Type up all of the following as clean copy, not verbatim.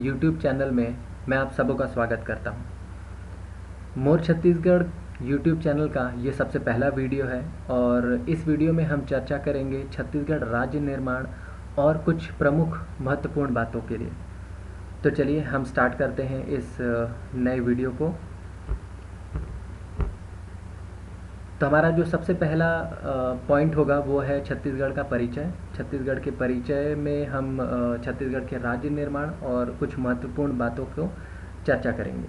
YouTube channel में मैं आप सबों का स्वागत करता हूं। मोर छत्तीसगढ़ यूट्यूब चैनल का ये सबसे पहला वीडियो है और इस वीडियो में हम चर्चा करेंगे छत्तीसगढ़ राज्य निर्माण और कुछ प्रमुख महत्वपूर्ण बातों के लिए। तो चलिए हम स्टार्ट करते हैं इस नए वीडियो को। तो हमारा जो सबसे पहला पॉइंट होगा वो है छत्तीसगढ़ का परिचय। छत्तीसगढ़ के परिचय में हम छत्तीसगढ़ के राज्य निर्माण और कुछ महत्वपूर्ण बातों को चर्चा करेंगे।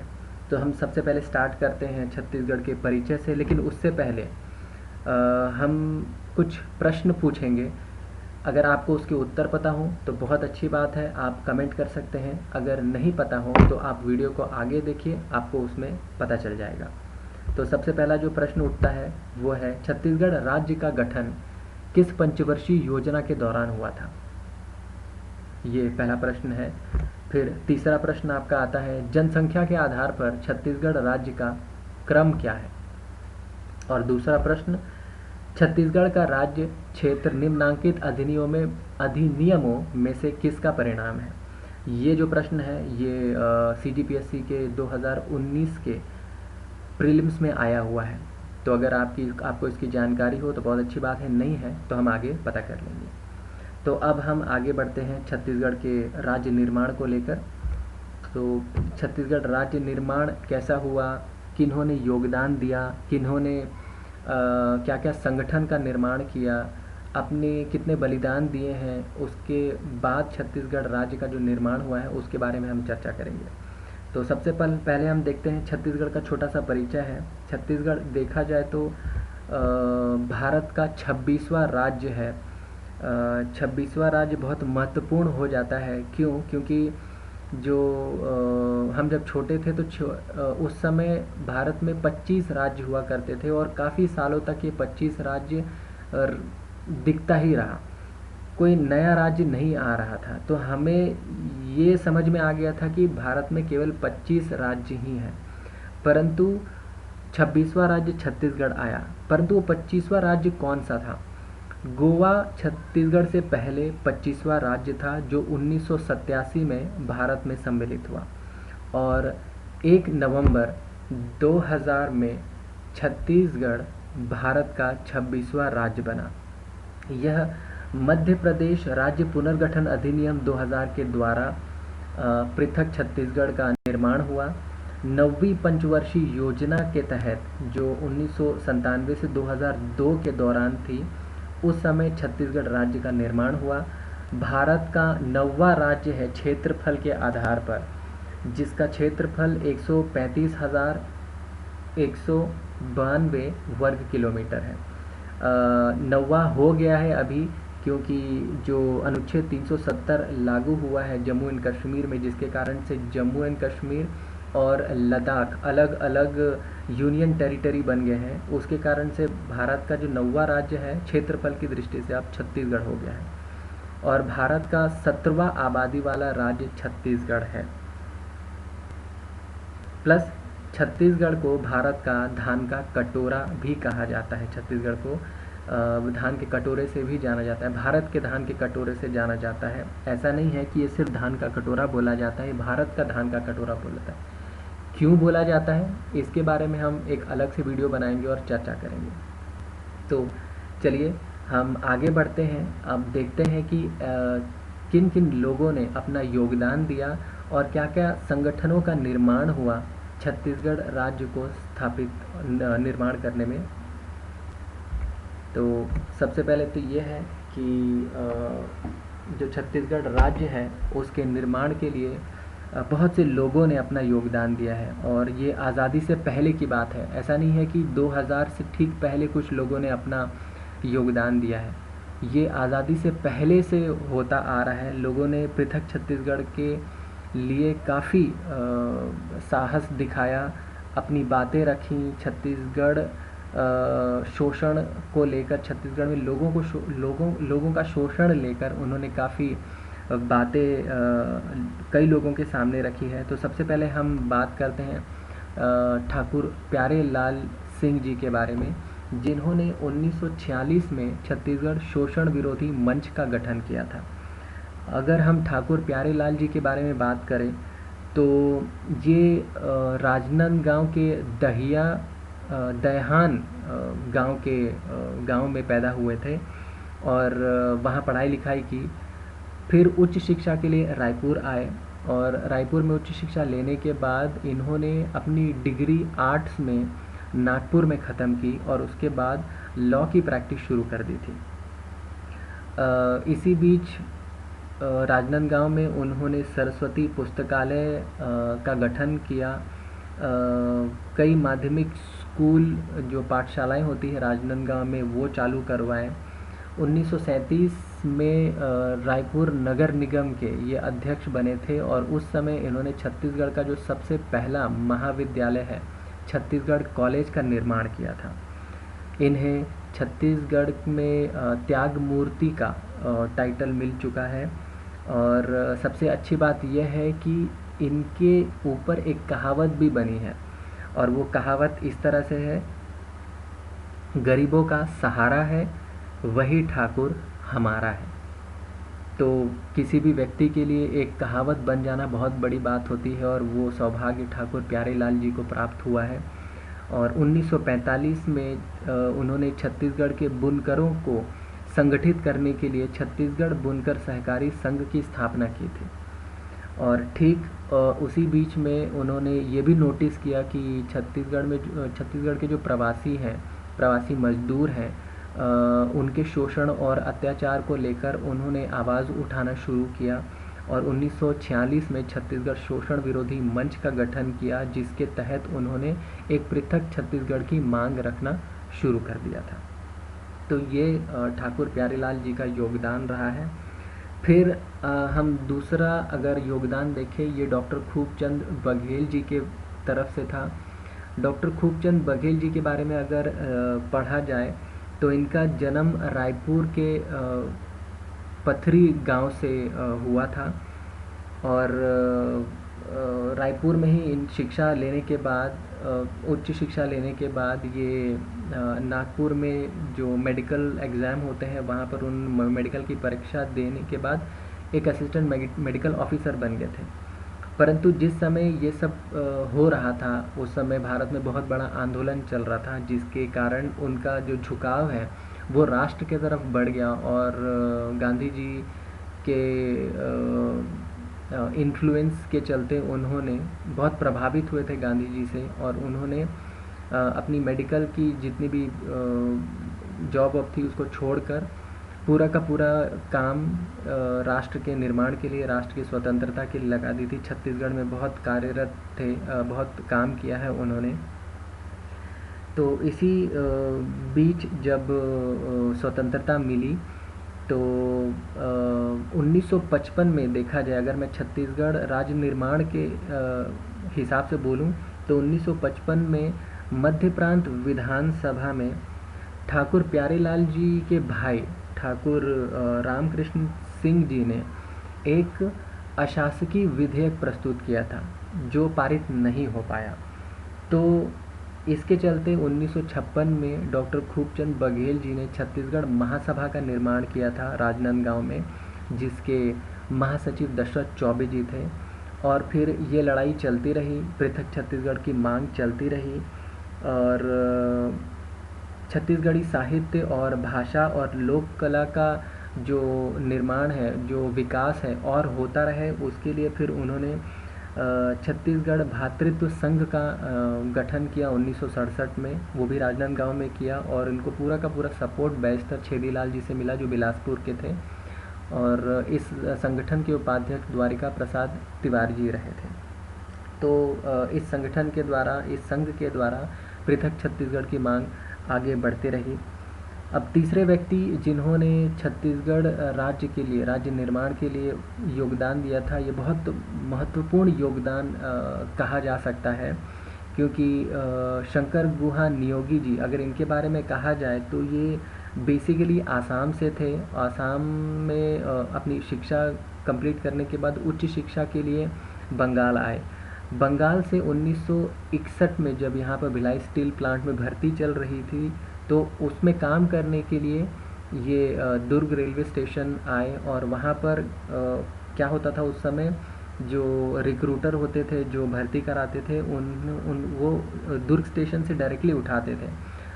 तो हम सबसे पहले स्टार्ट करते हैं छत्तीसगढ़ के परिचय से, लेकिन उससे पहले हम कुछ प्रश्न पूछेंगे। अगर आपको उसके उत्तर पता हो तो बहुत अच्छी बात है, आप कमेंट कर सकते हैं। अगर नहीं पता हो तो आप वीडियो को आगे देखिए, आपको उसमें पता चल जाएगा। तो सबसे पहला जो प्रश्न उठता है वो है, छत्तीसगढ़ राज्य का गठन किस पंचवर्षीय योजना के दौरान हुआ था? ये पहला प्रश्न है। फिर तीसरा प्रश्न आपका आता है, जनसंख्या के आधार पर छत्तीसगढ़ राज्य का क्रम क्या है? और दूसरा प्रश्न, छत्तीसगढ़ का राज्य क्षेत्र निम्नांकित अधिनियमों में से किसका परिणाम है? ये जो प्रश्न है ये CGPSC के 2019 के प्रीलिम्स में आया हुआ है। तो अगर आपको इसकी जानकारी हो तो बहुत अच्छी बात है, नहीं है तो हम आगे पता कर लेंगे। तो अब हम आगे बढ़ते हैं छत्तीसगढ़ के राज्य निर्माण को लेकर। तो छत्तीसगढ़ राज्य निर्माण कैसा हुआ, किन्होंने योगदान दिया, किन्होंने क्या क्या संगठन का निर्माण किया, अपने कितने बलिदान दिए हैं, उसके बाद छत्तीसगढ़ राज्य का जो निर्माण हुआ है उसके बारे में हम चर्चा करेंगे। तो सबसे पहले हम देखते हैं छत्तीसगढ़ का छोटा सा परिचय है। छत्तीसगढ़ देखा जाए तो भारत का 26वां राज्य है। 26वां राज्य बहुत महत्वपूर्ण हो जाता है। क्यों? क्योंकि जो हम जब छोटे थे तो उस समय भारत में 25 राज्य हुआ करते थे और काफ़ी सालों तक ये 25 राज्य दिखता ही रहा, कोई नया राज्य नहीं आ रहा था। तो हमें ये समझ में आ गया था कि भारत में केवल 25 राज्य ही हैं, परंतु 26वां राज्य छत्तीसगढ़ आया। परंतु वो 25वां राज्य कौन सा था? गोवा छत्तीसगढ़ से पहले 25वां राज्य था, जो 1987 में भारत में सम्मिलित हुआ और 1 नवंबर 2000 में छत्तीसगढ़ भारत का 26वां राज्य बना। यह मध्य प्रदेश राज्य पुनर्गठन अधिनियम 2000 के द्वारा पृथक छत्तीसगढ़ का निर्माण हुआ। 9वीं पंचवर्षीय योजना के तहत जो 1997 से 2002 के दौरान थी, उस समय छत्तीसगढ़ राज्य का निर्माण हुआ। भारत का 9वां राज्य है क्षेत्रफल के आधार पर, जिसका क्षेत्रफल 135,192 वर्ग किलोमीटर है। 9वां हो गया है अभी, क्योंकि जो अनुच्छेद 370 लागू हुआ है जम्मू एंड कश्मीर में, जिसके कारण से जम्मू एंड कश्मीर और लद्दाख अलग अलग यूनियन टेरिटरी बन गए हैं। उसके कारण से भारत का जो 9वां राज्य है क्षेत्रफल की दृष्टि से अब छत्तीसगढ़ हो गया है और भारत का 17वां आबादी वाला राज्य छत्तीसगढ़ है। प्लस छत्तीसगढ़ को भारत का धान का कटोरा भी कहा जाता है। छत्तीसगढ़ को धान के कटोरे से भी जाना जाता है, भारत के धान के कटोरे से जाना जाता है। ऐसा नहीं है कि ये सिर्फ धान का कटोरा बोला जाता है, भारत का धान का कटोरा बोलता है। क्यों बोला जाता है इसके बारे में हम एक अलग से वीडियो बनाएंगे और चर्चा करेंगे। तो चलिए हम आगे बढ़ते हैं। अब देखते हैं कि किन किन लोगों ने अपना योगदान दिया और क्या क्या संगठनों का निर्माण हुआ छत्तीसगढ़ राज्य को स्थापित निर्माण करने में। तो सबसे पहले तो ये है कि जो छत्तीसगढ़ राज्य है उसके निर्माण के लिए बहुत से लोगों ने अपना योगदान दिया है और ये आज़ादी से पहले की बात है। ऐसा नहीं है कि 2000 से ठीक पहले कुछ लोगों ने अपना योगदान दिया है, ये आज़ादी से पहले से होता आ रहा है। लोगों ने पृथक छत्तीसगढ़ के लिए काफ़ी साहस दिखाया, अपनी बातें रखी। छत्तीसगढ़ शोषण को लेकर, छत्तीसगढ़ में लोगों का शोषण लेकर उन्होंने काफ़ी बातें कई लोगों के सामने रखी है। तो सबसे पहले हम बात करते हैं ठाकुर प्यारे लाल सिंह जी के बारे में, जिन्होंने 1946 में छत्तीसगढ़ शोषण विरोधी मंच का गठन किया था। अगर हम ठाकुर प्यारेलाल जी के बारे में बात करें तो ये राजनांदगांव के दहयान गांव में पैदा हुए थे और वहाँ पढ़ाई लिखाई की। फिर उच्च शिक्षा के लिए रायपुर आए और रायपुर में उच्च शिक्षा लेने के बाद इन्होंने अपनी डिग्री आर्ट्स में नागपुर में ख़त्म की और उसके बाद लॉ की प्रैक्टिस शुरू कर दी थी। इसी बीच राजनांदगांव में उन्होंने सरस्वती पुस्तकालय का गठन किया। कई माध्यमिक स्कूल जो पाठशालाएं होती है राजनांदगांव में वो चालू करवाएं। 1937 में रायपुर नगर निगम के ये अध्यक्ष बने थे और उस समय इन्होंने छत्तीसगढ़ का जो सबसे पहला महाविद्यालय है छत्तीसगढ़ कॉलेज का निर्माण किया था। इन्हें छत्तीसगढ़ में त्याग मूर्ति का टाइटल मिल चुका है और सबसे अच्छी बात यह है कि इनके ऊपर एक कहावत भी बनी है और वो कहावत इस तरह से है, गरीबों का सहारा है वही ठाकुर हमारा है। तो किसी भी व्यक्ति के लिए एक कहावत बन जाना बहुत बड़ी बात होती है और वो सौभाग्य ठाकुर प्यारेलाल जी को प्राप्त हुआ है। और 1945 में उन्होंने छत्तीसगढ़ के बुनकरों को संगठित करने के लिए छत्तीसगढ़ बुनकर सहकारी संघ की स्थापना की थी। और ठीक उसी बीच में उन्होंने ये भी नोटिस किया कि छत्तीसगढ़ के जो प्रवासी मजदूर हैं उनके शोषण और अत्याचार को लेकर उन्होंने आवाज़ उठाना शुरू किया और 1946 में छत्तीसगढ़ शोषण विरोधी मंच का गठन किया, जिसके तहत उन्होंने एक पृथक छत्तीसगढ़ की मांग रखना शुरू कर दिया था। तो ये ठाकुर प्यारेलाल जी का योगदान रहा है। फिर हम दूसरा अगर योगदान देखें, ये डॉक्टर खूबचंद बघेल जी के तरफ से था। डॉक्टर खूबचंद बघेल जी के बारे में अगर पढ़ा जाए तो इनका जन्म रायपुर के पथरी गांव से हुआ था और रायपुर में ही इन शिक्षा लेने के बाद उच्च शिक्षा लेने के बाद ये नागपुर में जो मेडिकल एग्ज़ाम होते हैं वहाँ पर उन मेडिकल की परीक्षा देने के बाद एक असिस्टेंट मेडिकल ऑफिसर बन गए थे। परंतु जिस समय ये सब हो रहा था उस समय भारत में बहुत बड़ा आंदोलन चल रहा था, जिसके कारण उनका जो झुकाव है वो राष्ट्र के तरफ बढ़ गया और गांधी जी के इन्फ्लुएंस के चलते उन्होंने बहुत प्रभावित हुए थे गांधी जी से और उन्होंने अपनी मेडिकल की जितनी भी जॉब अब थी उसको छोड़कर पूरा का पूरा काम राष्ट्र के निर्माण के लिए, राष्ट्र की स्वतंत्रता के लिए लगा दी थी। छत्तीसगढ़ में बहुत कार्यरत थे, बहुत काम किया है उन्होंने। तो इसी बीच जब स्वतंत्रता मिली तो 1955 में देखा जाए, अगर मैं छत्तीसगढ़ राज्य निर्माण के हिसाब से बोलूं तो 1955 में मध्य प्रांत विधानसभा में ठाकुर प्यारेलाल जी के भाई ठाकुर रामकृष्ण सिंह जी ने एक अशासकीय विधेयक प्रस्तुत किया था जो पारित नहीं हो पाया। तो इसके चलते 1956 में डॉक्टर खूबचंद बघेल जी ने छत्तीसगढ़ महासभा का निर्माण किया था राजनांदगांव में, जिसके महासचिव दशरथ चौबे जी थे। और फिर ये लड़ाई चलती रही, पृथक छत्तीसगढ़ की मांग चलती रही और छत्तीसगढ़ी साहित्य और भाषा और लोक कला का जो निर्माण है, जो विकास है और होता रहे, उसके लिए फिर उन्होंने छत्तीसगढ़ भातृत्व संघ का गठन किया 1967 में, वो भी राजनांदगांव में किया और इनको पूरा का पूरा सपोर्ट बैरिस्टर छेदीलाल जी से मिला जो बिलासपुर के थे और इस संगठन के उपाध्यक्ष द्वारिका प्रसाद तिवारी जी रहे थे। तो इस संगठन के द्वारा, इस संघ के द्वारा पृथक छत्तीसगढ़ की मांग आगे बढ़ती रही। अब तीसरे व्यक्ति जिन्होंने छत्तीसगढ़ राज्य के लिए, राज्य निर्माण के लिए योगदान दिया था, ये बहुत महत्वपूर्ण योगदान कहा जा सकता है, क्योंकि शंकर गुहा नियोगी जी, अगर इनके बारे में कहा जाए तो ये बेसिकली आसाम से थे। आसाम में अपनी शिक्षा कंप्लीट करने के बाद उच्च शिक्षा के लिए बंगाल आए। बंगाल से 1961 में जब यहाँ पर भिलाई स्टील प्लांट में भर्ती चल रही थी तो उसमें काम करने के लिए ये दुर्ग रेलवे स्टेशन आए और वहाँ पर क्या होता था उस समय, जो रिक्रूटर होते थे जो भर्ती कराते थे वो दुर्ग स्टेशन से डायरेक्टली उठाते थे।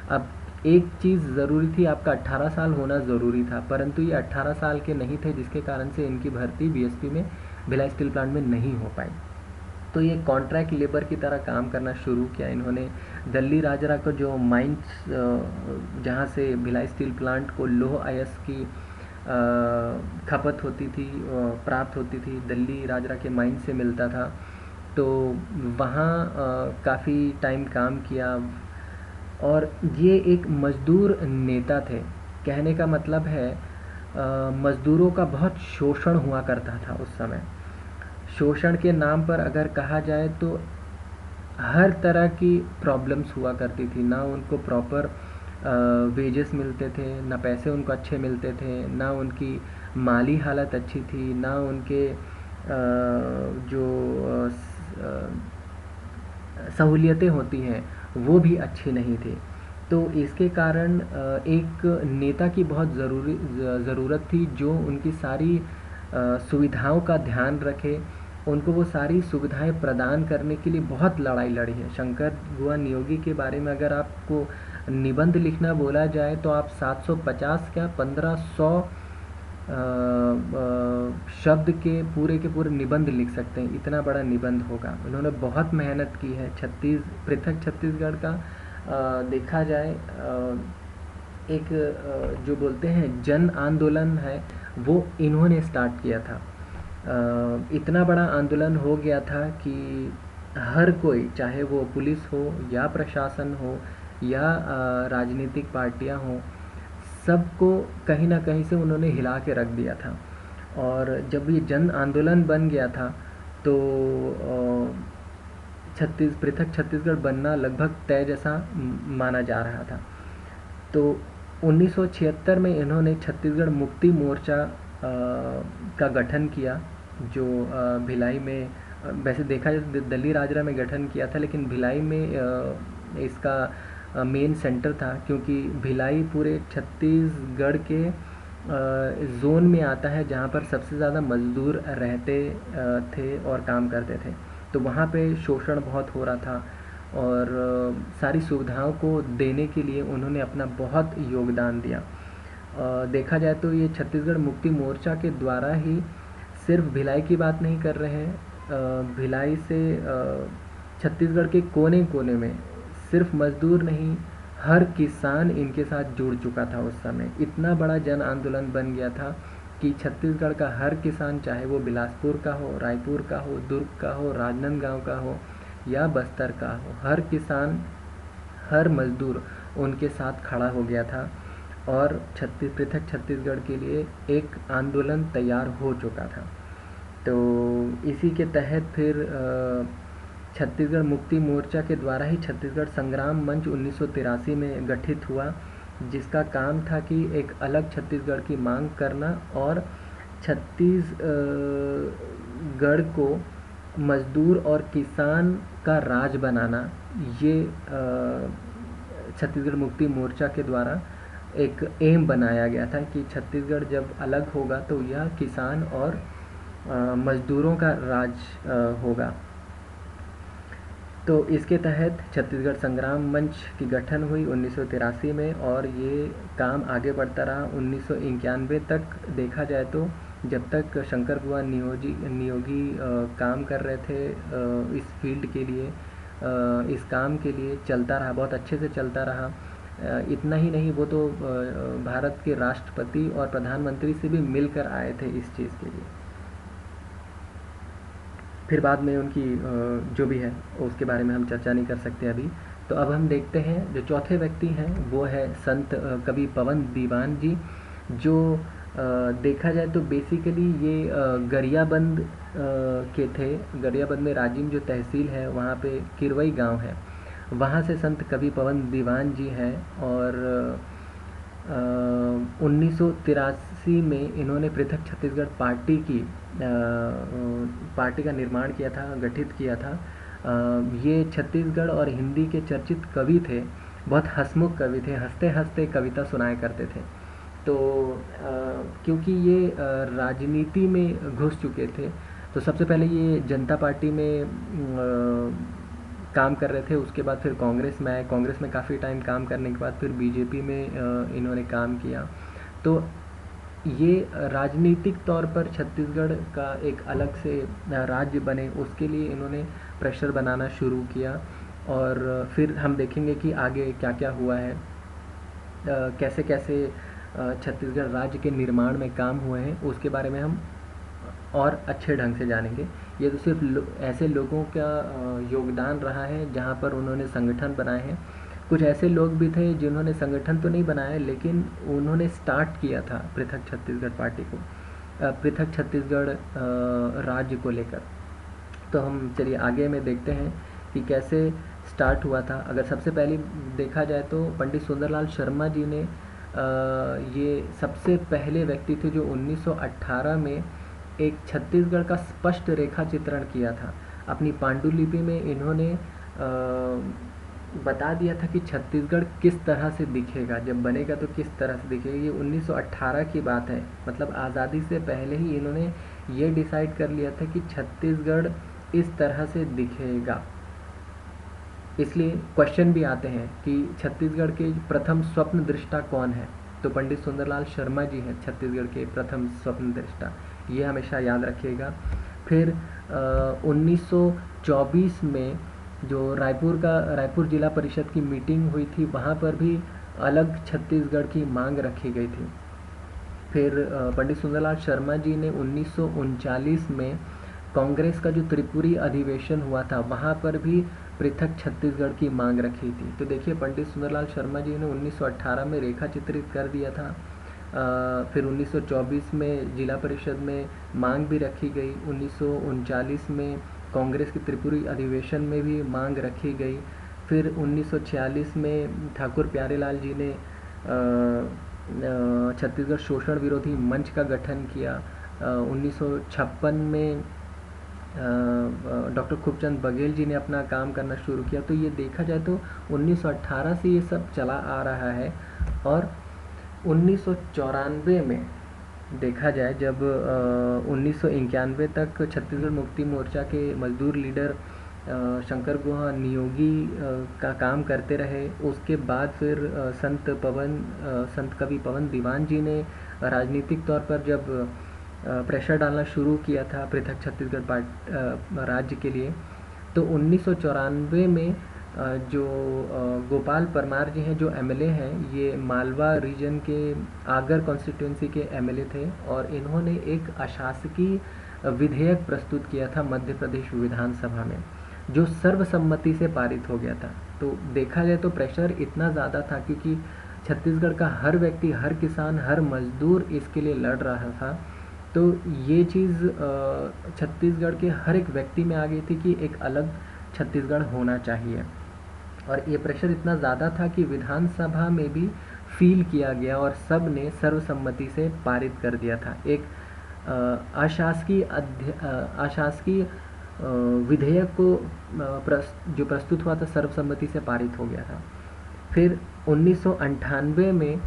अब एक चीज़ ज़रूरी थी, आपका 18 साल होना ज़रूरी था, परंतु ये 18 साल के नहीं थे, जिसके कारण से इनकी भर्ती बीएसपी में, भिलाई स्टील प्लांट में नहीं हो पाई। तो ये कॉन्ट्रैक्ट लेबर की तरह काम करना शुरू किया इन्होंने। दल्ली राजरा को जो माइंस जहाँ से भिलाई स्टील प्लांट को लौह अयस्क की खपत होती थी, प्राप्त होती थी, दल्ली राजरा के माइन से मिलता था। तो वहाँ काफ़ी टाइम काम किया और ये एक मज़दूर नेता थे। कहने का मतलब है मज़दूरों का बहुत शोषण हुआ करता था उस समय। शोषण के नाम पर अगर कहा जाए तो हर तरह की प्रॉब्लम्स हुआ करती थी। ना उनको प्रॉपर वेजेस मिलते थे, ना पैसे उनको अच्छे मिलते थे, ना उनकी माली हालत अच्छी थी, ना उनके जो सहूलियतें होती हैं वो भी अच्छी नहीं थी। तो इसके कारण एक नेता की बहुत ज़रूरत थी जो उनकी सारी सुविधाओं का ध्यान रखे, उनको वो सारी सुविधाएं प्रदान करने के लिए बहुत लड़ाई लड़ी है। शंकर गुहा नियोगी के बारे में अगर आपको निबंध लिखना बोला जाए तो आप 750 क्या 1500 शब्द के पूरे निबंध लिख सकते हैं, इतना बड़ा निबंध होगा। उन्होंने बहुत मेहनत की है। पृथक छत्तीसगढ़ का देखा जाए एक जो बोलते हैं जन आंदोलन है, वो इन्होंने स्टार्ट किया था। इतना बड़ा आंदोलन हो गया था कि हर कोई, चाहे वो पुलिस हो या प्रशासन हो या राजनीतिक पार्टियां हों, सबको कहीं ना कहीं से उन्होंने हिला के रख दिया था। और जब ये जन आंदोलन बन गया था तो पृथक छत्तीसगढ़ बनना लगभग तय जैसा माना जा रहा था। तो 1976 में इन्होंने छत्तीसगढ़ मुक्ति मोर्चा का गठन किया, जो भिलाई में, वैसे देखा जाए दल्ली राजरा में गठन किया था, लेकिन भिलाई में इसका मेन सेंटर था, क्योंकि भिलाई पूरे छत्तीसगढ़ के जोन में आता है जहाँ पर सबसे ज़्यादा मज़दूर रहते थे और काम करते थे। तो वहाँ पे शोषण बहुत हो रहा था और सारी सुविधाओं को देने के लिए उन्होंने अपना बहुत योगदान दिया। देखा जाए तो ये छत्तीसगढ़ मुक्ति मोर्चा के द्वारा ही सिर्फ भिलाई की बात नहीं कर रहे हैं, भिलाई से छत्तीसगढ़ के कोने कोने में सिर्फ मजदूर नहीं, हर किसान इनके साथ जुड़ चुका था उस समय। इतना बड़ा जन आंदोलन बन गया था कि छत्तीसगढ़ का हर किसान, चाहे वो बिलासपुर का हो, रायपुर का हो, दुर्ग का हो, राजनांदगांव का हो या बस्तर का हो, हर किसान, हर मजदूर उनके साथ खड़ा हो गया था और पृथक छत्तीसगढ़ के लिए एक आंदोलन तैयार हो चुका था। तो इसी के तहत फिर छत्तीसगढ़ मुक्ति मोर्चा के द्वारा ही छत्तीसगढ़ संग्राम मंच 1983 में गठित हुआ, जिसका काम था कि एक अलग छत्तीसगढ़ की मांग करना और छत्तीसगढ़ को मजदूर और किसान का राज बनाना। ये छत्तीसगढ़ मुक्ति मोर्चा के द्वारा एक एम बनाया गया था कि छत्तीसगढ़ जब अलग होगा तो यह किसान और मजदूरों का राज होगा। तो इसके तहत छत्तीसगढ़ संग्राम मंच की गठन हुई 1983 में और ये काम आगे बढ़ता रहा 1991 तक। देखा जाए तो जब तक शंकर गुहा नियोगी काम कर रहे थे इस फील्ड के लिए, इस काम के लिए चलता रहा, बहुत अच्छे से चलता रहा। इतना ही नहीं, वो तो भारत के राष्ट्रपति और प्रधानमंत्री से भी मिलकर आए थे इस चीज़ के लिए। फिर बाद में उनकी जो भी है उसके बारे में हम चर्चा नहीं कर सकते अभी। तो अब हम देखते हैं जो चौथे व्यक्ति हैं वो है संत कवि पवन दीवान जी, जो देखा जाए तो बेसिकली ये गरियाबंद के थे। गरियाबंद में राजिम जो तहसील है वहाँ पे किरवई गांव है, वहाँ से संत कवि पवन दीवान जी हैं। और 1983 में इन्होंने पृथक छत्तीसगढ़ पार्टी का निर्माण किया था, गठित किया था। ये छत्तीसगढ़ और हिंदी के चर्चित कवि थे, बहुत हंसमुख कवि थे, हंसते हंसते कविता सुनाया करते थे। तो क्योंकि ये राजनीति में घुस चुके थे, तो सबसे पहले ये जनता पार्टी में काम कर रहे थे, उसके बाद फिर कांग्रेस में आए, कांग्रेस में काफ़ी टाइम काम करने के बाद फिर बीजेपी में इन्होंने काम किया। तो ये राजनीतिक तौर पर छत्तीसगढ़ का एक अलग से राज्य बने, उसके लिए इन्होंने प्रेशर बनाना शुरू किया। और फिर हम देखेंगे कि आगे क्या क्या हुआ है, कैसे कैसे छत्तीसगढ़ राज्य के निर्माण में काम हुए हैं, उसके बारे में हम और अच्छे ढंग से जानेंगे। ये तो सिर्फ ऐसे लोगों का योगदान रहा है जहाँ पर उन्होंने संगठन बनाए हैं। कुछ ऐसे लोग भी थे जिन्होंने संगठन तो नहीं बनाया, लेकिन उन्होंने स्टार्ट किया था पृथक छत्तीसगढ़ पार्टी को, पृथक छत्तीसगढ़ राज्य को लेकर। तो हम चलिए आगे में देखते हैं कि कैसे स्टार्ट हुआ था। अगर सबसे पहले देखा जाए तो पंडित सुंदरलाल शर्मा जी ने ये सबसे पहले व्यक्ति थे जो 1918 में एक छत्तीसगढ़ का स्पष्ट रेखा चित्रण किया था। अपनी पांडुलिपि में इन्होंने बता दिया था कि छत्तीसगढ़ किस तरह से दिखेगा, जब बनेगा तो किस तरह से दिखेगा। ये 1918 की बात है, मतलब आज़ादी से पहले ही इन्होंने ये डिसाइड कर लिया था कि छत्तीसगढ़ इस तरह से दिखेगा। इसलिए क्वेश्चन भी आते हैं कि छत्तीसगढ़ के प्रथम स्वप्न दृष्टा कौन है, तो पंडित सुंदरलाल शर्मा जी हैं छत्तीसगढ़ के प्रथम स्वप्न दृष्टा, ये हमेशा याद रखिएगा। फिर 1924 में जो रायपुर जिला परिषद की मीटिंग हुई थी, वहाँ पर भी अलग छत्तीसगढ़ की मांग रखी गई थी। फिर पंडित सुंदरलाल शर्मा जी ने 1939 में कांग्रेस का जो त्रिपुरी अधिवेशन हुआ था, वहाँ पर भी पृथक छत्तीसगढ़ की मांग रखी थी। तो देखिए पंडित सुंदरलाल शर्मा जी ने 1918 में रेखा चित्रित कर दिया था। फिर 1924 में जिला परिषद में मांग भी रखी गई। 1939 में कांग्रेस के त्रिपुरी अधिवेशन में भी मांग रखी गई। फिर 1946 में ठाकुर प्यारेलाल जी ने छत्तीसगढ़ शोषण विरोधी मंच का गठन किया। 1956 में डॉक्टर खूबचंद बघेल जी ने अपना काम करना शुरू किया। तो ये देखा जाए तो 1918 से ये सब चला आ रहा है। और 1994 में देखा जाए, जब 1991 तक छत्तीसगढ़ मुक्ति मोर्चा के मजदूर लीडर शंकर गुहा नियोगी का काम करते रहे, उसके बाद फिर संत कवि पवन दीवान जी ने राजनीतिक तौर पर जब प्रेशर डालना शुरू किया था पृथक छत्तीसगढ़ राज्य के लिए, तो 1994 में जो गोपाल परमार जी हैं, जो एमएलए हैं, ये मालवा रीजन के आगर कॉन्स्टिट्यूंसी के एमएलए थे, और इन्होंने एक अशासकीय विधेयक प्रस्तुत किया था मध्य प्रदेश विधानसभा में, जो सर्वसम्मति से पारित हो गया था। तो देखा जाए तो प्रेशर इतना ज़्यादा था क्योंकि छत्तीसगढ़ का हर व्यक्ति, हर किसान, हर मजदूर इसके लिए लड़ रहा था। तो ये चीज़ छत्तीसगढ़ के हर एक व्यक्ति में आ गई थी कि एक अलग छत्तीसगढ़ होना चाहिए। और ये प्रेशर इतना ज़्यादा था कि विधानसभा में भी फील किया गया और सब ने सर्वसम्मति से पारित कर दिया था। एक अशासकीय विधेयक को जो प्रस्तुत हुआ था, सर्वसम्मति से पारित हो गया था। फिर 1998 में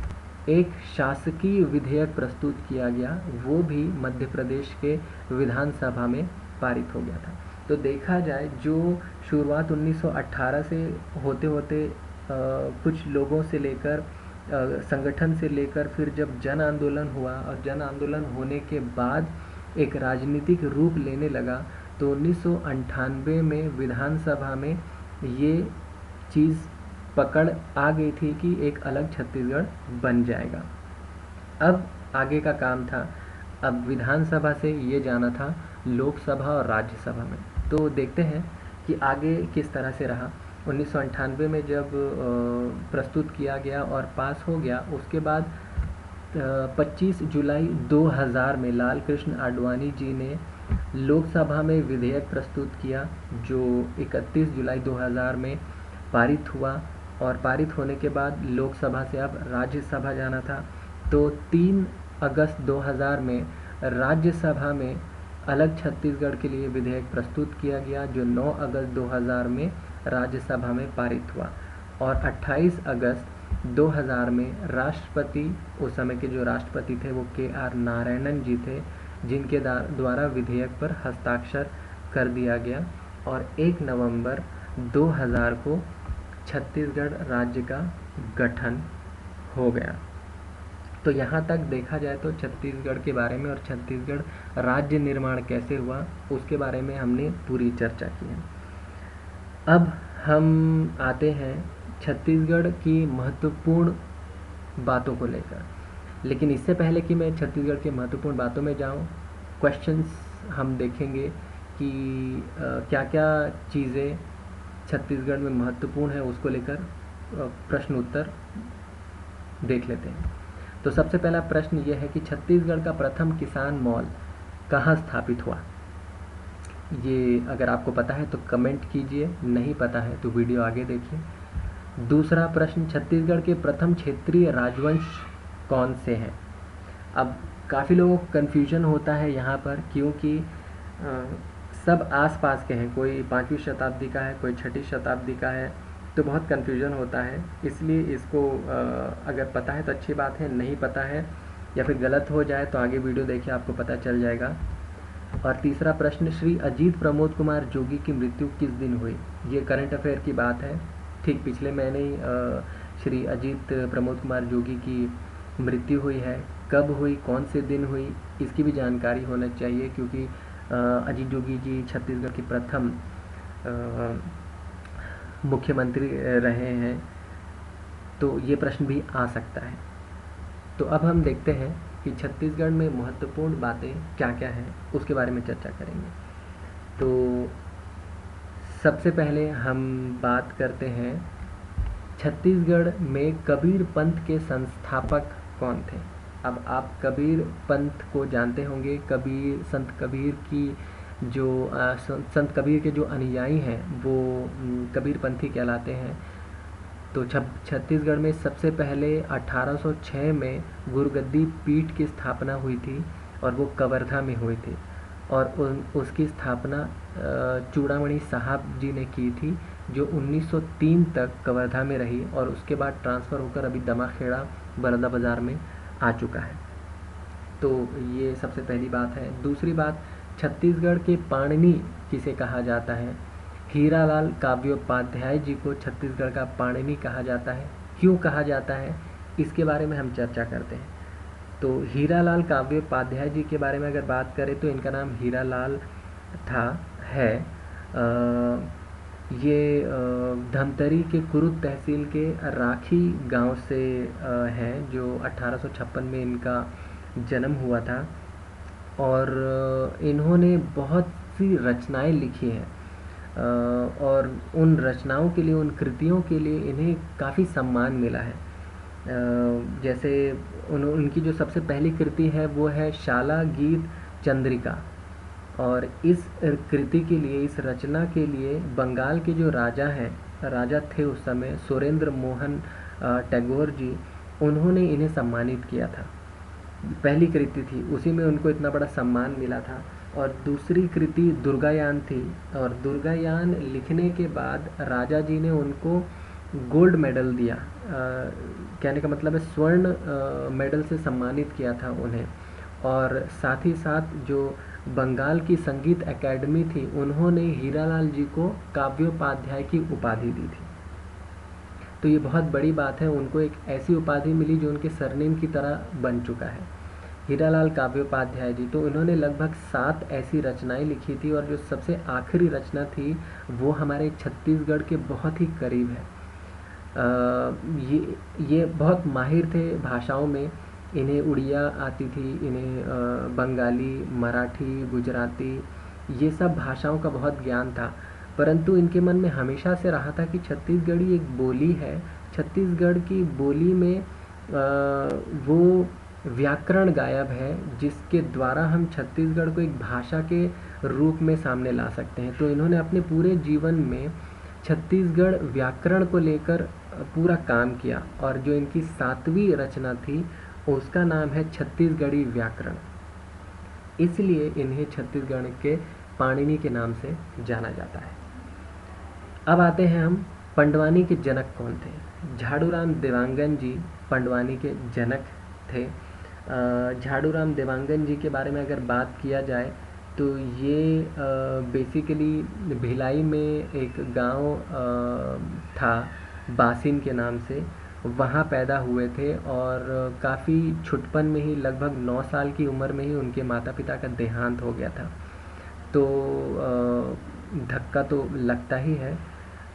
एक शासकीय विधेयक प्रस्तुत किया गया, वो भी मध्य प्रदेश के विधानसभा में पारित हो गया था। तो देखा जाए, जो शुरुआत 1918 से होते होते कुछ लोगों से लेकर संगठन से लेकर फिर जब जन आंदोलन हुआ, और जन आंदोलन होने के बाद एक राजनीतिक रूप लेने लगा, तो 1998 में विधानसभा में ये चीज़ पकड़ आ गई थी कि एक अलग छत्तीसगढ़ बन जाएगा। अब आगे का काम था, अब विधानसभा से ये जाना था लोकसभा और राज्यसभा में। तो देखते हैं कि आगे किस तरह से रहा। 1998 में जब प्रस्तुत किया गया और पास हो गया, उसके बाद 25 जुलाई 2000 में लाल कृष्ण आडवाणी जी ने लोकसभा में विधेयक प्रस्तुत किया, जो 31 जुलाई 2000 में पारित हुआ। और पारित होने के बाद लोकसभा से अब राज्यसभा जाना था। तो 3 अगस्त 2000 में राज्यसभा में अलग छत्तीसगढ़ के लिए विधेयक प्रस्तुत किया गया, जो 9 अगस्त 2000 में राज्यसभा में पारित हुआ। और 28 अगस्त 2000 में राष्ट्रपति, उस समय के जो राष्ट्रपति थे वो KR नारायणन जी थे, जिनके द्वारा विधेयक पर हस्ताक्षर कर दिया गया और 1 नवंबर 2000 को छत्तीसगढ़ राज्य का गठन हो गया। तो यहाँ तक देखा जाए तो छत्तीसगढ़ के बारे में और छत्तीसगढ़ राज्य निर्माण कैसे हुआ उसके बारे में हमने पूरी चर्चा की है। अब हम आते हैं छत्तीसगढ़ की महत्वपूर्ण बातों को लेकर, लेकिन इससे पहले कि मैं छत्तीसगढ़ की महत्वपूर्ण बातों में जाऊं, क्वेश्चंस हम देखेंगे कि क्या क्या चीज़ें छत्तीसगढ़ में महत्वपूर्ण है, उसको लेकर प्रश्न उत्तर देख लेते हैं। तो सबसे पहला प्रश्न ये है कि छत्तीसगढ़ का प्रथम किसान मॉल कहाँ स्थापित हुआ। ये अगर आपको पता है तो कमेंट कीजिए, नहीं पता है तो वीडियो आगे देखिए। दूसरा प्रश्न, छत्तीसगढ़ के प्रथम क्षेत्रीय राजवंश कौन से हैं। अब काफ़ी लोगों को कन्फ्यूजन होता है यहाँ पर, क्योंकि सब आसपास के हैं, कोई 5वीं शताब्दी का है, कोई 6ठी शताब्दी का है, तो बहुत कन्फ्यूजन होता है। इसलिए इसको अगर पता है तो अच्छी बात है, नहीं पता है या फिर गलत हो जाए तो आगे वीडियो देखिए, आपको पता चल जाएगा। और तीसरा प्रश्न, श्री अजीत प्रमोद कुमार जोगी की मृत्यु किस दिन हुई। ये करंट अफेयर की बात है, ठीक पिछले महीने ही श्री अजीत प्रमोद कुमार जोगी की मृत्यु हुई है। कब हुई, कौन से दिन हुई, इसकी भी जानकारी होना चाहिए, क्योंकि अजीत जोगी जी छत्तीसगढ़ के प्रथम मुख्यमंत्री रहे हैं, तो ये प्रश्न भी आ सकता है। तो अब हम देखते हैं कि छत्तीसगढ़ में महत्वपूर्ण बातें क्या क्या हैं, उसके बारे में चर्चा करेंगे। तो सबसे पहले हम बात करते हैं छत्तीसगढ़ में कबीर पंथ के संस्थापक कौन थे। अब आप कबीर पंथ को जानते होंगे, कबीर संत कबीर की जो संत कबीर के जो अनुयायी हैं वो कबीर पंथी कहलाते हैं। तो छत्तीसगढ़ में सबसे पहले 1806 में गुरुगद्दी पीठ की स्थापना हुई थी और वो कवर्धा में हुई थी, और उसकी स्थापना चूड़ामणि साहब जी ने की थी, जो 1903 तक कवर्धा में रही और उसके बाद ट्रांसफ़र होकर अभी दमाखेड़ा बलौदाबाजार में आ चुका है। तो ये सबसे पहली बात है। दूसरी बात, छत्तीसगढ़ के पाणिनि किसे कहा जाता है। हीरालाल काव्योपाध्याय जी को छत्तीसगढ़ का पाणिनि कहा जाता है। क्यों कहा जाता है, इसके बारे में हम चर्चा करते हैं। तो हीरालाल काव्योपाध्याय जी के बारे में अगर बात करें तो इनका नाम हीरालाल है। ये धमतरी के कुरुद तहसील के राखी गांव से हैं, जो 1856 में इनका जन्म हुआ था, और इन्होंने बहुत सी रचनाएं लिखी हैं, और उन रचनाओं के लिए, उन कृतियों के लिए इन्हें काफ़ी सम्मान मिला है। जैसे उनकी जो सबसे पहली कृति है वो है शाला गीत चंद्रिका, और इस कृति के लिए, इस रचना के लिए बंगाल के जो राजा थे उस समय, सुरेंद्र मोहन टैगोर जी, उन्होंने इन्हें सम्मानित किया था। पहली कृति थी, उसी में उनको इतना बड़ा सम्मान मिला था। और दूसरी कृति दुर्गायान थी, और दुर्गायान लिखने के बाद राजा जी ने उनको गोल्ड मेडल दिया, कहने का मतलब है स्वर्ण मेडल से सम्मानित किया था उन्हें। और साथ ही साथ जो बंगाल की संगीत एकेडमी थी, उन्होंने हीरालाल जी को काव्योपाध्याय की उपाधि दी थी। तो ये बहुत बड़ी बात है, उनको एक ऐसी उपाधि मिली जो उनके सरनेम की तरह बन चुका है, हीरालाल काव्योपाध्याय जी। तो इन्होंने लगभग 7 ऐसी रचनाएं लिखी थी, और जो सबसे आखिरी रचना थी वो हमारे छत्तीसगढ़ के बहुत ही करीब है। ये बहुत माहिर थे भाषाओं में, इन्हें उड़िया आती थी, इन्हें बंगाली, मराठी, गुजराती, ये सब भाषाओं का बहुत ज्ञान था। परंतु इनके मन में हमेशा से रहा था कि छत्तीसगढ़ी एक बोली है, छत्तीसगढ़ की बोली में वो व्याकरण गायब है जिसके द्वारा हम छत्तीसगढ़ को एक भाषा के रूप में सामने ला सकते हैं। तो इन्होंने अपने पूरे जीवन में छत्तीसगढ़ व्याकरण को लेकर पूरा काम किया, और जो इनकी 7वीं रचना थी उसका नाम है छत्तीसगढ़ी व्याकरण, इसलिए इन्हें छत्तीसगढ़ के पाणिनि के नाम से जाना जाता है। अब आते हैं हम पंडवानी के जनक कौन थे? झाड़ूराम देवांगन जी पंडवानी के जनक थे। झाड़ूराम देवांगन जी के बारे में अगर बात किया जाए तो ये बेसिकली भिलाई में एक गांव था बासिन के नाम से, वहाँ पैदा हुए थे और काफ़ी छुटपन में ही, लगभग 9 साल की उम्र में ही उनके माता पिता का देहांत हो गया था। तो धक्का तो लगता ही है,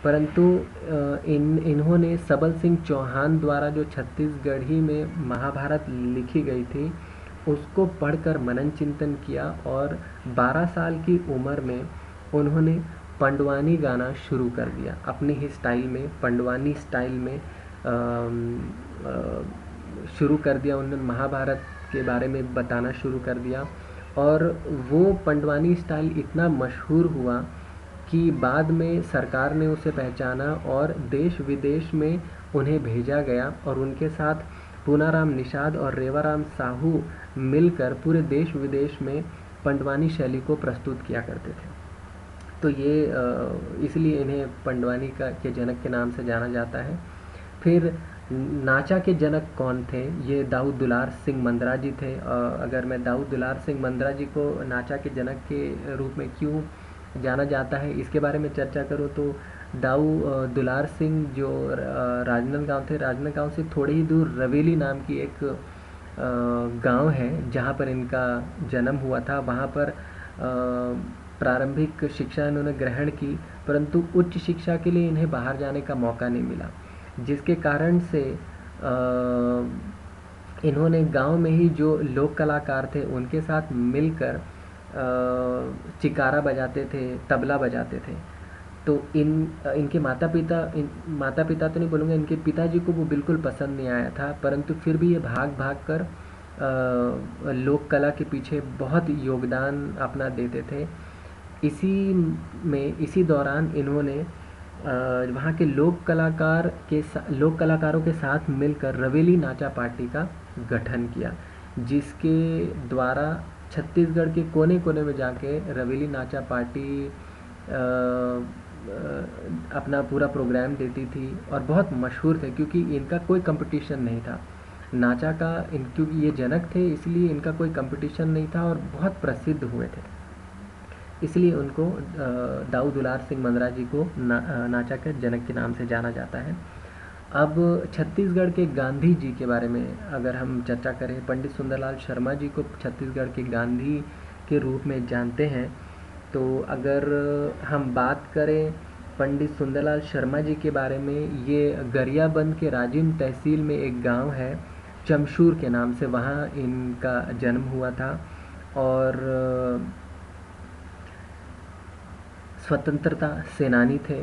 परंतु इन्होंने सबल सिंह चौहान द्वारा जो छत्तीसगढ़ी में महाभारत लिखी गई थी उसको पढ़कर मनन चिंतन किया और 12 साल की उम्र में उन्होंने पंडवानी गाना शुरू कर दिया। अपनी ही स्टाइल में, पंडवानी स्टाइल में शुरू कर दिया। उन्होंने महाभारत के बारे में बताना शुरू कर दिया और वो पंडवानी स्टाइल इतना मशहूर हुआ कि बाद में सरकार ने उसे पहचाना और देश विदेश में उन्हें भेजा गया और उनके साथ पूनाराम निषाद और रेवाराम साहू मिलकर पूरे देश विदेश में पंडवानी शैली को प्रस्तुत किया करते थे। तो ये इसलिए इन्हें पंडवानी के जनक के नाम से जाना जाता है। फिर नाचा के जनक कौन थे? ये दाऊद दुलार सिंह मंदरा जी थे। अगर मैं दाऊद दुलार सिंह मंदरा जी को नाचा के जनक के रूप में क्यों जाना जाता है इसके बारे में चर्चा करूँ तो दाऊ दुलार सिंह जो राजनांदगांव थे, राजनांदगांव से थोड़े ही दूर रवेली नाम की एक गांव है जहां पर इनका जन्म हुआ था। वहां पर प्रारंभिक शिक्षा इन्होंने ग्रहण की, परंतु उच्च शिक्षा के लिए इन्हें बाहर जाने का मौका नहीं मिला, जिसके कारण से इन्होंने गांव में ही जो लोक कलाकार थे उनके साथ मिलकर चिकारा बजाते थे, तबला बजाते थे। तो इनके माता पिता तो नहीं बोलूँगा, इनके पिताजी को वो बिल्कुल पसंद नहीं आया था, परंतु फिर भी ये भाग कर लोक कला के पीछे बहुत योगदान अपना देते थे। इसी दौरान इन्होंने वहाँ के लोक कलाकारों के साथ मिलकर रवेली नाचा पार्टी का गठन किया, जिसके द्वारा छत्तीसगढ़ के कोने कोने में जाके रवेली नाचा पार्टी अपना पूरा प्रोग्राम देती थी और बहुत मशहूर थे क्योंकि इनका कोई कंपटीशन नहीं था नाचा का। क्योंकि ये जनक थे इसलिए इनका कोई कंपटीशन नहीं था और बहुत प्रसिद्ध हुए थे, इसलिए उनको दाऊ दुलार सिंह मंदरा जी को नाचा के जनक के नाम से जाना जाता है। अब छत्तीसगढ़ के गांधी जी के बारे में अगर हम चर्चा करें, पंडित सुंदरलाल शर्मा जी को छत्तीसगढ़ के गांधी के रूप में जानते हैं। तो अगर हम बात करें पंडित सुंदरलाल शर्मा जी के बारे में, ये गरियाबंद के राजिम तहसील में एक गांव है चमशूर के नाम से, वहाँ इनका जन्म हुआ था और स्वतंत्रता सेनानी थे,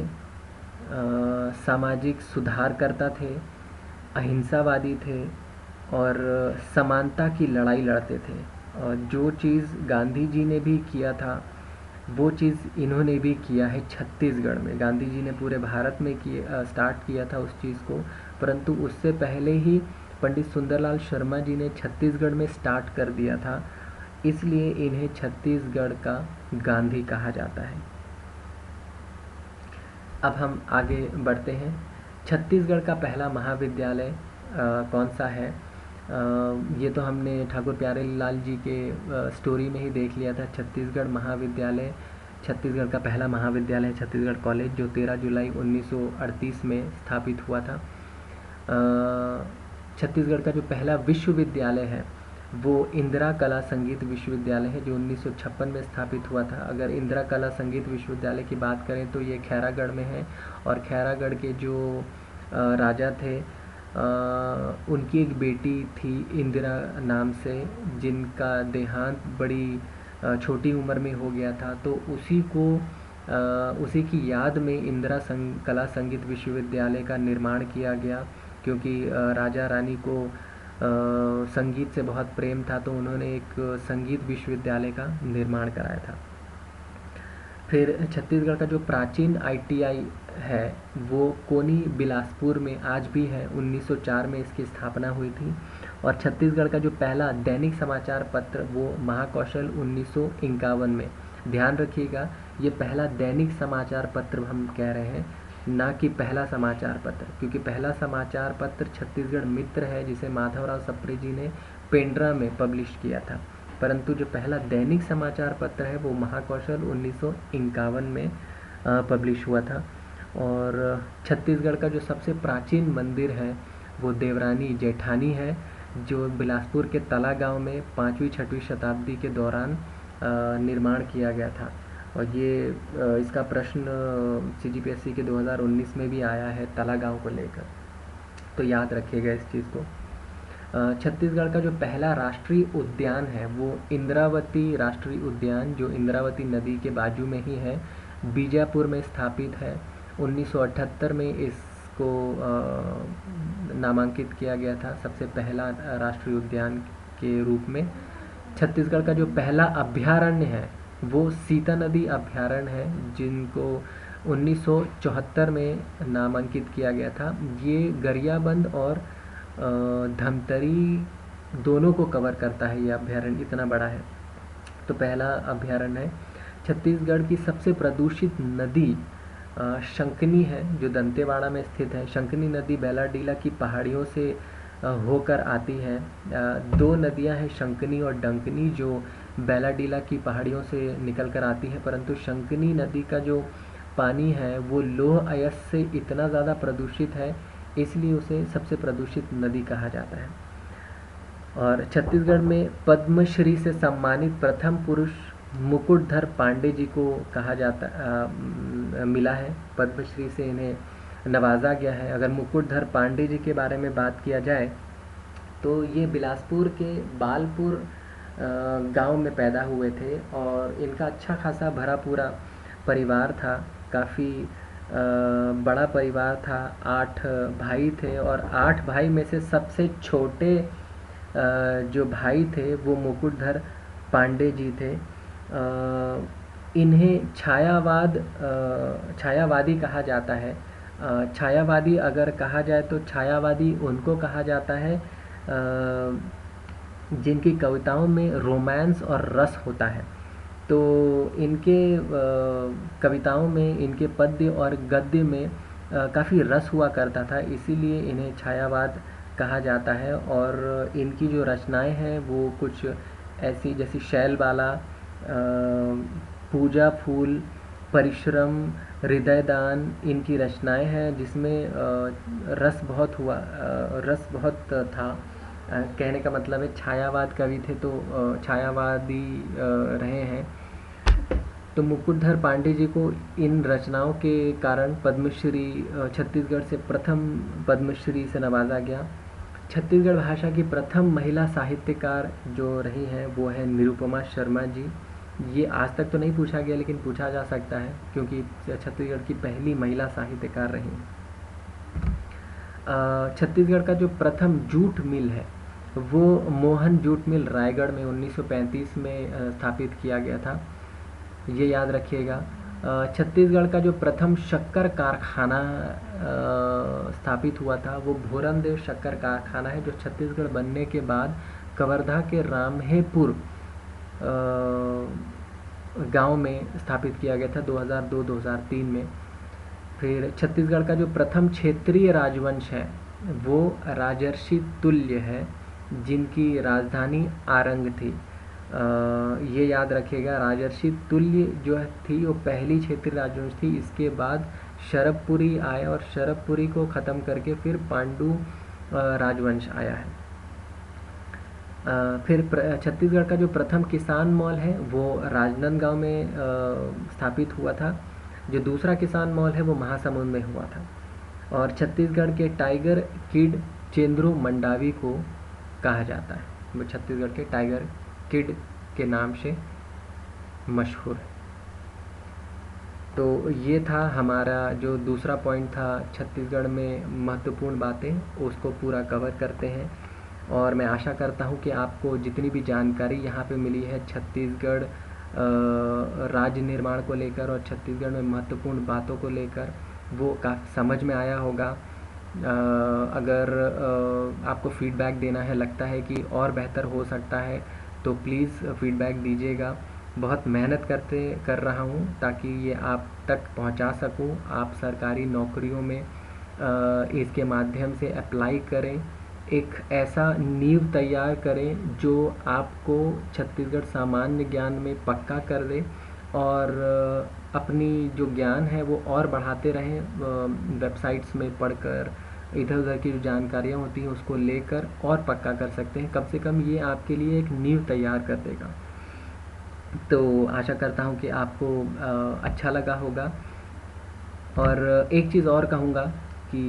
सामाजिक सुधारकर्ता थे, अहिंसावादी थे और समानता की लड़ाई लड़ते थे। और जो चीज़ गांधी जी ने भी किया था वो चीज़ इन्होंने भी किया है छत्तीसगढ़ में। गांधी जी ने पूरे भारत में स्टार्ट किया था उस चीज़ को, परंतु उससे पहले ही पंडित सुंदरलाल शर्मा जी ने छत्तीसगढ़ में स्टार्ट कर दिया था, इसलिए इन्हें छत्तीसगढ़ का गांधी कहा जाता है। अब हम आगे बढ़ते हैं। छत्तीसगढ़ का पहला महाविद्यालय कौन सा है? ये तो हमने ठाकुर प्यारे लाल जी के स्टोरी में ही देख लिया था। छत्तीसगढ़ महाविद्यालय, छत्तीसगढ़ का पहला महाविद्यालय छत्तीसगढ़ कॉलेज, जो 13 जुलाई 1938 में स्थापित हुआ था। छत्तीसगढ़ का जो पहला विश्वविद्यालय है वो इंदिरा कला संगीत विश्वविद्यालय है, जो 1956 में स्थापित हुआ था। अगर इंदिरा कला संगीत विश्वविद्यालय की बात करें तो ये खैरागढ़ में है और खैरागढ़ के जो राजा थे उनकी एक बेटी थी इंदिरा नाम से, जिनका देहांत बड़ी छोटी उम्र में हो गया था। तो उसी की याद में इंदिरा कला संगीत विश्वविद्यालय का निर्माण किया गया, क्योंकि राजा रानी को संगीत से बहुत प्रेम था, तो उन्होंने एक संगीत विश्वविद्यालय का निर्माण कराया था। फिर छत्तीसगढ़ का जो प्राचीन ITI है वो कोनी बिलासपुर में आज भी है। 1904 में इसकी स्थापना हुई थी। और छत्तीसगढ़ का जो पहला दैनिक समाचार पत्र वो महाकौशल 1951 में, ध्यान रखिएगा ये पहला दैनिक समाचार पत्र हम कह रहे हैं, ना कि पहला समाचार पत्र, क्योंकि पहला समाचार पत्र छत्तीसगढ़ मित्र है जिसे माधवराव सप्रे जी ने पेंड्रा में पब्लिश किया था, परंतु जो पहला दैनिक समाचार पत्र है वो महाकौशल 1951 में पब्लिश हुआ था। और छत्तीसगढ़ का जो सबसे प्राचीन मंदिर है वो देवरानी जेठानी है, जो बिलासपुर के तला गांव में 5वीं-6वीं शताब्दी के दौरान निर्माण किया गया था। और ये इसका प्रश्न CGPSC के 2019 में भी आया है तला गांव को लेकर, तो याद रखिएगा इस चीज़ को। छत्तीसगढ़ का जो पहला राष्ट्रीय उद्यान है वो इंद्रावती राष्ट्रीय उद्यान, जो इंद्रावती नदी के बाजू में ही है, बीजापुर में स्थापित है। 1978 में इसको नामांकित किया गया था सबसे पहला राष्ट्रीय उद्यान के रूप में। छत्तीसगढ़ का जो पहला अभयारण्य है वो सीता नदी अभयारण्य है, जिनको 1974 में नामांकित किया गया था। ये गरियाबंद और धमतरी दोनों को कवर करता है, ये अभयारण्य इतना बड़ा है, तो पहला अभयारण्य है। छत्तीसगढ़ की सबसे प्रदूषित नदी शंकनी है, जो दंतेवाड़ा में स्थित है। शंकनी नदी बैलाडीला की पहाड़ियों से होकर आती है। दो नदियां हैं, शंकनी और डंकनी, जो बैलाडीला की पहाड़ियों से निकल कर आती है, परंतु शंकनी नदी का जो पानी है वो लौह अयस्क से इतना ज़्यादा प्रदूषित है, इसलिए उसे सबसे प्रदूषित नदी कहा जाता है। और छत्तीसगढ़ में पद्मश्री से सम्मानित प्रथम पुरुष मुकुटधर पांडे जी को कहा जाता मिला है, पद्मश्री से इन्हें नवाजा गया है। अगर मुकुटधर पांडे जी के बारे में बात किया जाए तो ये बिलासपुर के बालपुर गांव में पैदा हुए थे, और इनका अच्छा खासा भरा पूरा परिवार था, काफ़ी बड़ा परिवार था। 8 भाई थे, और 8 भाई में से सबसे छोटे जो भाई थे वो मुकुटधर पांडे जी थे। इन्हें छायावादी कहा जाता है। छायावादी अगर कहा जाए तो छायावादी उनको कहा जाता है जिनकी कविताओं में रोमांस और रस होता है। तो इनके कविताओं में, इनके पद्य और गद्य में काफ़ी रस हुआ करता था, इसीलिए इन्हें छायावाद कहा जाता है। और इनकी जो रचनाएं हैं वो कुछ ऐसी जैसी शैलबाला, पूजा फूल, परिश्रम, हृदयदान इनकी रचनाएं हैं, जिसमें रस बहुत था। कहने का मतलब है छायावाद कवि थे तो छायावादी रहे हैं। तो मुकुटधर पांडे जी को इन रचनाओं के कारण पद्मश्री, छत्तीसगढ़ से प्रथम पद्मश्री से नवाजा गया। छत्तीसगढ़ भाषा की प्रथम महिला साहित्यकार जो रही हैं वो है निरुपमा शर्मा जी। ये आज तक तो नहीं पूछा गया, लेकिन पूछा जा सकता है क्योंकि छत्तीसगढ़ की पहली महिला साहित्यकार रही। छत्तीसगढ़ का जो प्रथम जूट मिल है वो मोहन जूट मिल रायगढ़ में 1935 में स्थापित किया गया था, ये याद रखिएगा। छत्तीसगढ़ का जो प्रथम शक्कर कारखाना स्थापित हुआ था वो भोरमदेव शक्कर कारखाना है, जो छत्तीसगढ़ बनने के बाद कवर्धा के रामहेपुर गांव में स्थापित किया गया था 2002-2003 में। फिर छत्तीसगढ़ का जो प्रथम क्षेत्रीय राजवंश है वो राजर्षि तुल्य है, जिनकी राजधानी आरंग थी। ये याद रखिएगा, राजर्षि तुल्य जो थी वो पहली क्षेत्रीय राजवंश थी। इसके बाद शरभपुरी आए और शरभपुरी को ख़त्म करके फिर पांडु राजवंश आया है। फिर छत्तीसगढ़ का जो प्रथम किसान मॉल है वो राजनांदगांव में स्थापित हुआ था। जो दूसरा किसान मॉल है वो महासमुंद में हुआ था। और छत्तीसगढ़ के टाइगर किड चेंद्रू मंडावी को कहा जाता है, वो छत्तीसगढ़ के टाइगर किड के नाम से मशहूर है। तो ये था हमारा जो दूसरा पॉइंट था, छत्तीसगढ़ में महत्वपूर्ण बातें, उसको पूरा कवर करते हैं। और मैं आशा करता हूँ कि आपको जितनी भी जानकारी यहाँ पे मिली है छत्तीसगढ़ राज्य निर्माण को लेकर और छत्तीसगढ़ में महत्वपूर्ण बातों को लेकर, वो काफ़ी समझ में आया होगा। अगर आपको फीडबैक देना है, लगता है कि और बेहतर हो सकता है, तो प्लीज़ फीडबैक दीजिएगा। बहुत मेहनत कर रहा हूँ ताकि ये आप तक पहुँचा सकूँ। आप सरकारी नौकरियों में इसके माध्यम से अप्लाई करें, एक ऐसा नींव तैयार करें जो आपको छत्तीसगढ़ सामान्य ज्ञान में पक्का कर दे, और अपनी जो ज्ञान है वो और बढ़ाते रहें। वेबसाइट्स में पढ़कर इधर उधर की जो जानकारियाँ होती हैं उसको लेकर और पक्का कर सकते हैं। कम से कम ये आपके लिए एक नींव तैयार कर देगा। तो आशा करता हूँ कि आपको अच्छा लगा होगा। और एक चीज़ और कहूँगा कि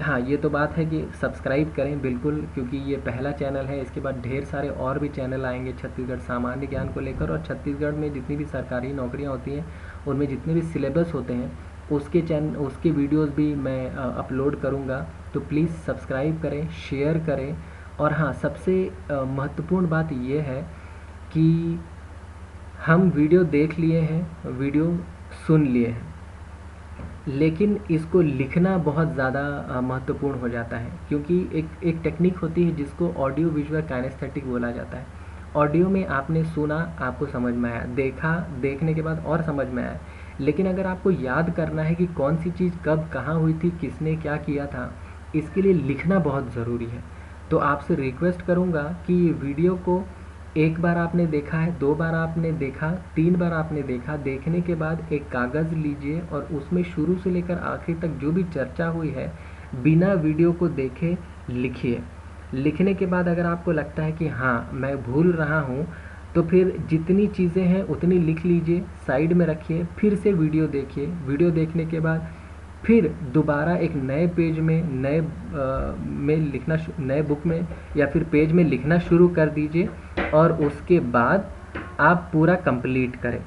हाँ, ये तो बात है कि सब्सक्राइब करें बिल्कुल, क्योंकि ये पहला चैनल है। इसके बाद ढेर सारे और भी चैनल आएंगे छत्तीसगढ़ सामान्य ज्ञान को लेकर, और छत्तीसगढ़ में जितनी भी सरकारी नौकरियां होती हैं उनमें जितने भी सिलेबस होते हैं उसके वीडियोस भी मैं अपलोड करूँगा। तो प्लीज़ सब्सक्राइब करें, शेयर करें। और हाँ, सबसे महत्वपूर्ण बात ये है कि हम वीडियो देख लिए हैं, वीडियो सुन लिए हैं, लेकिन इसको लिखना बहुत ज़्यादा महत्वपूर्ण हो जाता है, क्योंकि एक टेक्निक होती है जिसको ऑडियो विजुअल काइनेस्थेटिक बोला जाता है। ऑडियो में आपने सुना, आपको समझ में आया, देखा, देखने के बाद और समझ में आया, लेकिन अगर आपको याद करना है कि कौन सी चीज़ कब कहाँ हुई थी, किसने क्या किया था, इसके लिए लिखना बहुत ज़रूरी है। तो आपसे रिक्वेस्ट करूँगा कि ये वीडियो को एक बार आपने देखा है, 2 बार आपने देखा, 3 बार आपने देखा, देखने के बाद एक कागज़ लीजिए और उसमें शुरू से लेकर आखिर तक जो भी चर्चा हुई है बिना वीडियो को देखे लिखिए। लिखने के बाद अगर आपको लगता है कि हाँ, मैं भूल रहा हूँ, तो फिर जितनी चीज़ें हैं उतनी लिख लीजिए, साइड में रखिए, फिर से वीडियो देखिए। वीडियो देखने के बाद फिर दोबारा एक नए पेज में नए बुक में या फिर पेज में लिखना शुरू कर दीजिए, और उसके बाद आप पूरा कंप्लीट करें।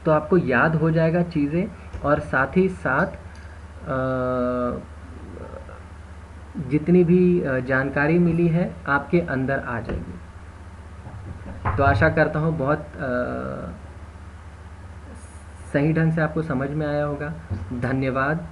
तो आपको याद हो जाएगा चीज़ें, और साथ ही साथ जितनी भी जानकारी मिली है आपके अंदर आ जाएगी। तो आशा करता हूँ बहुत सही ढंग से आपको समझ में आया होगा। धन्यवाद।